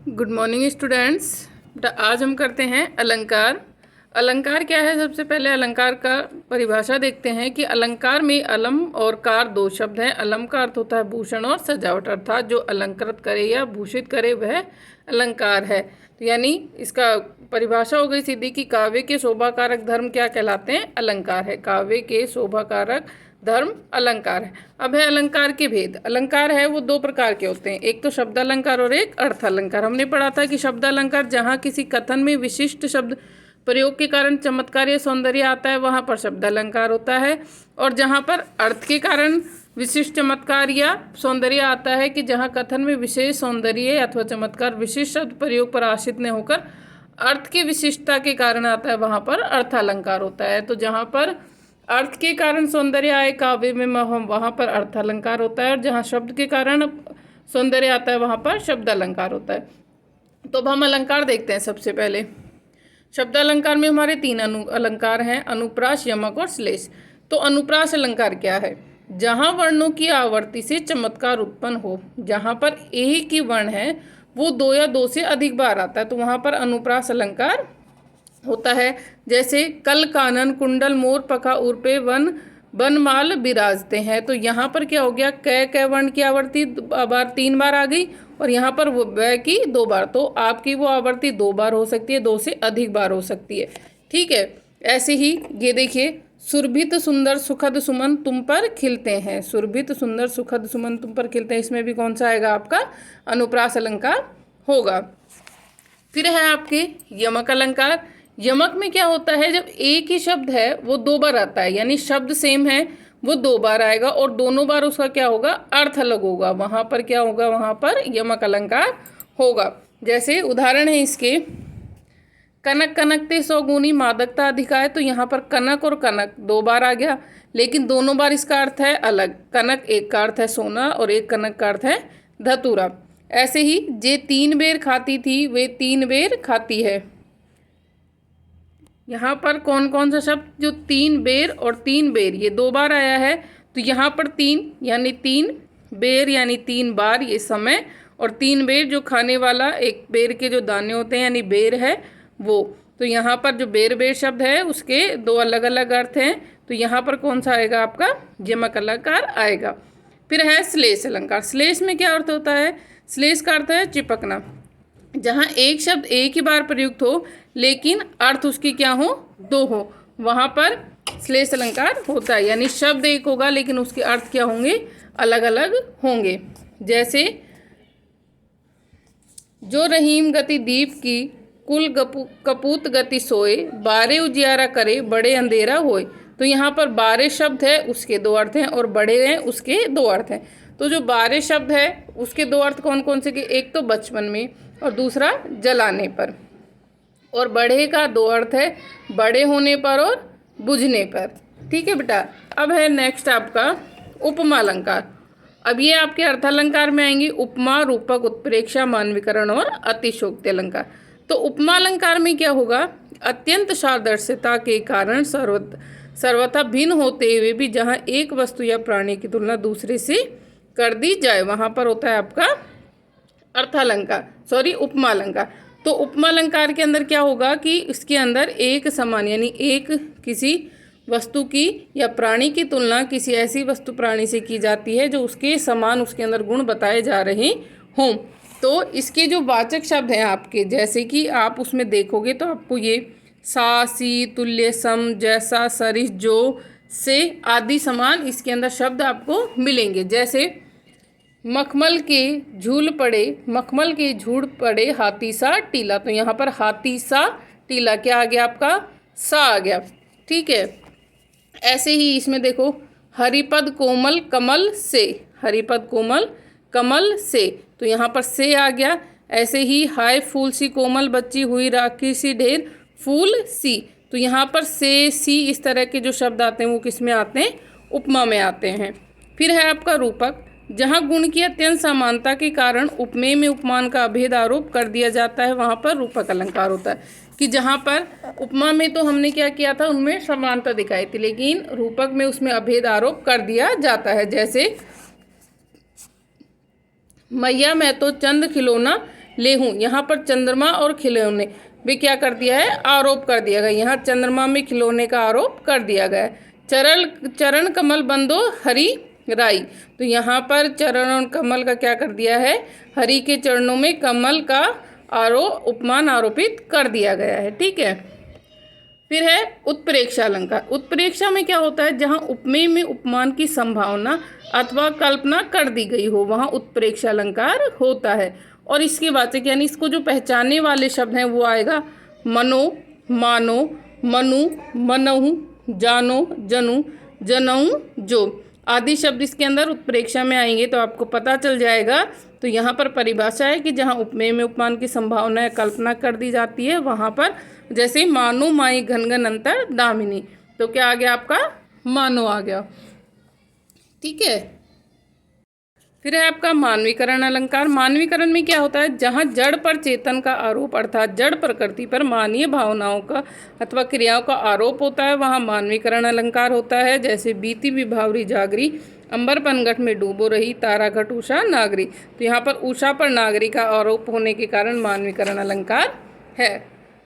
Good morning students. बेटा आज हम करते हैं अलंकार। अलंकार क्या है? सबसे पहले अलंकार का परिभाषा देखते हैं कि अलंकार में अलम और कार दो शब्द हैं। अलम का अर्थ होता है भूषण और सजावट, अर्थात जो अलंकृत करे या भूषित करे वह अलंकार है। तो यानी इसका परिभाषा हो गई सीधी कि काव्य के शोभाकारक धर्म क्या कहलाते हैं? अलंकार है। काव्य के शोभाकारक धर्म अलंकार है। अब है अलंकार के भेद। अलंकार है वो दो प्रकार के होते हैं, एक तो शब्द अलंकार और एक अर्थ अलंकार। हमने पढ़ा था कि शब्द अलंकार जहाँ किसी कथन में विशिष्ट शब्द प्रयोग के कारण चमत्कार या सौंदर्य आता है वहाँ पर शब्द अलंकार होता है, और जहाँ पर अर्थ के कारण विशिष्ट चमत्कार या सौंदर्य आता है कि जहाँ कथन में विशेष सौंदर्य अथवा चमत्कार विशिष्ट शब्द प्रयोग पर आश्रित न होकर अर्थ की विशिष्टता के कारण आता है वहाँ पर अर्थ अलंकार होता है। तो जहाँ पर अर्थ के कारण सौंदर्य आए काव्य में वहाँ पर अर्थ अलंकार होता है, और जहाँ शब्द के कारण सौंदर्य आता है वहाँ पर शब्द अलंकार होता है। तो अब हम अलंकार देखते हैं। सबसे पहले शब्द अलंकार में हमारे तीन अलंकार हैं, अनुप्रास, यमक और श्लेष। तो अनुप्रास अलंकार क्या है? जहाँ वर्णों की आवर्ती से चमत्कार उत्पन्न हो, जहाँ पर एक ही वर्ण है वो दो या दो से अधिक बार आता है तो वहाँ पर अनुप्रास अलंकार होता है। जैसे कल कानन कुंडल मोर पखा उर्पे वन बनमाल बिराजते हैं, तो यहाँ पर क्या हो गया? क वर्ण की आवर्ती बार 3 बार आ गई और यहाँ पर वो व की 2 बार, तो आपकी वो आवर्ती 2 बार हो सकती है, 2 से अधिक बार हो सकती है। ठीक है। ऐसे ही ये देखिए, सुरभित सुंदर सुखद सुमन तुम पर खिलते हैं। सुरभित सुंदर सुखद सुमन तुम पर खिलते हैं, इसमें भी कौन सा आएगा? आपका अनुप्रास अलंकार होगा। फिर है आपके यमक अलंकार। यमक में क्या होता है? जब एक ही शब्द है वो 2 बार आता है, यानी शब्द सेम है वो 2 बार आएगा और दोनों बार उसका क्या होगा? अर्थ अलग होगा। वहाँ पर क्या होगा? वहाँ पर यमक अलंकार होगा। जैसे उदाहरण है इसके, कनक कनकते सौगुनी मादकता अधिकाय, तो यहाँ पर कनक और कनक 2 बार आ गया, लेकिन दोनों बार इसका अर्थ है अलग। कनक एक का अर्थ है सोना और एक कनक का अर्थ है धतूरा। ऐसे ही जे 3 बेर खाती थी वे 3 बेर खाती है। यहाँ पर कौन कौन सा शब्द जो 3 बेर और 3 बेर ये 2 बार आया है, तो यहाँ पर 3 यानी 3 बेर यानी 3 बार ये समय, और 3 बेर जो खाने वाला एक बेर के जो दाने होते हैं यानी बेर है वो। तो यहाँ पर जो बेर बेर शब्द है उसके 2 अलग अलग अर्थ हैं, तो यहाँ पर कौन सा आएगा? आपका यमक अलंकार आएगा। फिर है श्लेष अलंकार। श्लेष में क्या अर्थ होता है? श्लेष का अर्थ है चिपकना। जहाँ एक शब्द एक ही बार प्रयुक्त हो लेकिन अर्थ उसकी क्या हो? 2 हो, वहाँ पर श्लेष अलंकार होता है। यानी शब्द एक होगा लेकिन उसके अर्थ क्या होंगे? अलग अलग होंगे। जैसे जो रहीम गति दीप की कुल कपूत गति सोए, बारे उजियारा करे बड़े अंधेरा होए, तो यहाँ पर बारे शब्द है उसके 2 अर्थ हैं और बड़े हैं उसके 2 अर्थ हैं। तो जो बारे शब्द है उसके 2 अर्थ कौन कौन से के? एक तो बचपन में और दूसरा जलाने पर, और बढ़े का 2 अर्थ है बड़े होने पर और बुझने पर। ठीक है बेटा। अब है नेक्स्ट आपका उपमा अलंकार। अब ये आपके अर्थालंकार में आएंगी उपमा, रूपक, उत्प्रेक्षा, मानवीकरण और अतिशोक्ति अलंकार। तो उपमा अलंकार में क्या होगा? अत्यंत सादृश्यता के कारण सर्वथा भिन्न होते हुए भी जहाँ एक वस्तु या प्राणी की तुलना दूसरे से कर दी जाए वहाँ पर होता है आपका अर्थालंकार, उपमा अलंकार। तो उपमा अलंकार के अंदर क्या होगा कि इसके अंदर एक समान यानी एक किसी वस्तु की या प्राणी की तुलना किसी ऐसी वस्तु प्राणी से की जाती है जो उसके समान उसके अंदर गुण बताए जा रहे हों। तो इसके जो वाचक शब्द हैं आपके, जैसे कि आप उसमें देखोगे तो आपको ये सा, सी, तुल्य, सम, जैसा, सरिस, जो, से आदि समान इसके अंदर शब्द आपको मिलेंगे। जैसे मखमल के झूल पड़े हाथी सा टीला, तो यहाँ पर हाथी सा टीला क्या आ गया? आपका सा आ गया। ठीक है। ऐसे ही इसमें देखो, हरिपद कोमल कमल से, हरिपद कोमल कमल से, तो यहाँ पर से आ गया। ऐसे ही हाय फूल सी कोमल बच्ची हुई राखी सी ढेर फूल सी, तो यहाँ पर से, सी इस तरह के जो शब्द आते हैं वो किस में आते हैं? उपमा में आते हैं। फिर है आपका रूपक। जहाँ गुण की अत्यंत समानता के कारण उपमेय में उपमान का अभेद आरोप कर दिया जाता है वहाँ पर रूपक अलंकार होता है। कि जहाँ पर उपमा में तो हमने क्या किया था? उनमें समानता दिखाई थी, लेकिन रूपक में उसमें अभेद आरोप कर दिया जाता है। जैसे मैया मैं तो चंद खिलौना लेहूं। यहाँ पर चंद्रमा और खिलौने भी क्या कर दिया है, आरोप कर दिया गया। यहाँ चंद्रमा में खिलौने का आरोप कर दिया गया है। चरण कमल बंदो हरि राई, तो यहाँ पर चरण और कमल का क्या कर दिया है, हरि के चरणों में कमल का उपमान आरोपित कर दिया गया है। ठीक है, फिर है उत्प्रेक्षा अलंकार। उत्प्रेक्षा में क्या होता है, जहाँ उपमेय में उपमान की संभावना अथवा कल्पना कर दी गई हो, वहाँ उत्प्रेक्षा अलंकार होता है। और इसके वाचक यानी इसको जो पहचानने वाले शब्द हैं वो आएगा मनो, मानो, मनु, मनहु, जानो, जनु, जनऊ, जो आदि शब्द इसके अंदर उत्प्रेक्षा में आएंगे तो आपको पता चल जाएगा। तो यहाँ पर परिभाषा है कि जहाँ उपमेय में उपमान की संभावना या कल्पना कर दी जाती है वहाँ पर, जैसे मानो माई घन घन अंतर दामिनी, तो क्या आ गया आपका, मानो आ गया। ठीक है, फिर है आपका मानवीकरण अलंकार। मानवीकरण में क्या होता है, जहाँ जड़ पर चेतन का आरोप अर्थात जड़ प्रकृति पर मानवीय भावनाओं का अथवा क्रियाओं का आरोप होता है, वहाँ मानवीकरण अलंकार होता है। जैसे बीती विभावरी जागरी, अंबर पनघट में डूबो रही, तारा घट उषा नागरी, तो यहाँ पर उषा पर नागरी का आरोप होने के कारण मानवीकरण अलंकार है।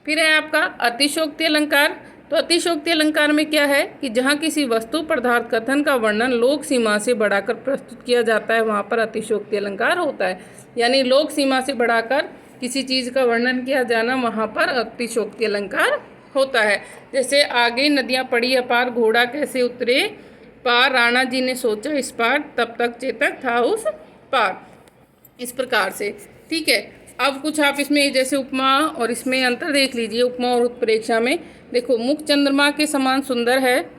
फिर है आपका अतिशोक्ति अलंकार। तो अतिशोक्ति अलंकार में क्या है कि जहाँ किसी वस्तु पदार्थ कथन का वर्णन लोक सीमा से बढ़ाकर प्रस्तुत किया जाता है, वहाँ पर अतिशोक्ति अलंकार होता है। यानी लोक सीमा से बढ़ाकर किसी चीज़ का वर्णन किया जाना, वहाँ पर अतिशोक्ति अलंकार होता है। जैसे आगे नदियाँ पड़ी अपार, घोड़ा कैसे उतरे पार, राणा जी ने सोचा इस पार, तब तक चेतक था उस पार, इस प्रकार से। ठीक है, अब कुछ आप इसमें जैसे उपमा और इसमें अंतर देख लीजिए। उपमा और उत्प्रेक्षा में देखो, मुख चंद्रमा के समान सुंदर है,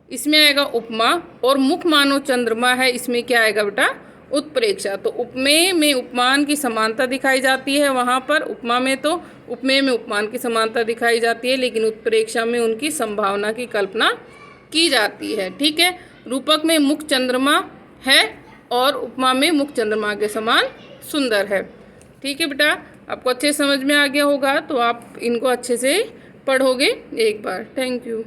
इसमें आएगा उपमा, और मुख मानो चंद्रमा है, इसमें क्या आएगा बेटा, उत्प्रेक्षा। तो उपमेय में उपमान की समानता दिखाई जाती है, वहाँ पर उपमा में तो उपमेय में उपमान की समानता दिखाई जाती है, लेकिन उत्प्रेक्षा में उनकी संभावना की कल्पना की जाती है। ठीक है, रूपक में मुख चंद्रमा है और उपमा में मुख चंद्रमा के समान सुंदर है। ठीक है बेटा, आपको अच्छे समझ में आ गया होगा, तो आप इनको अच्छे से पढ़ोगे एक बार। Thank you.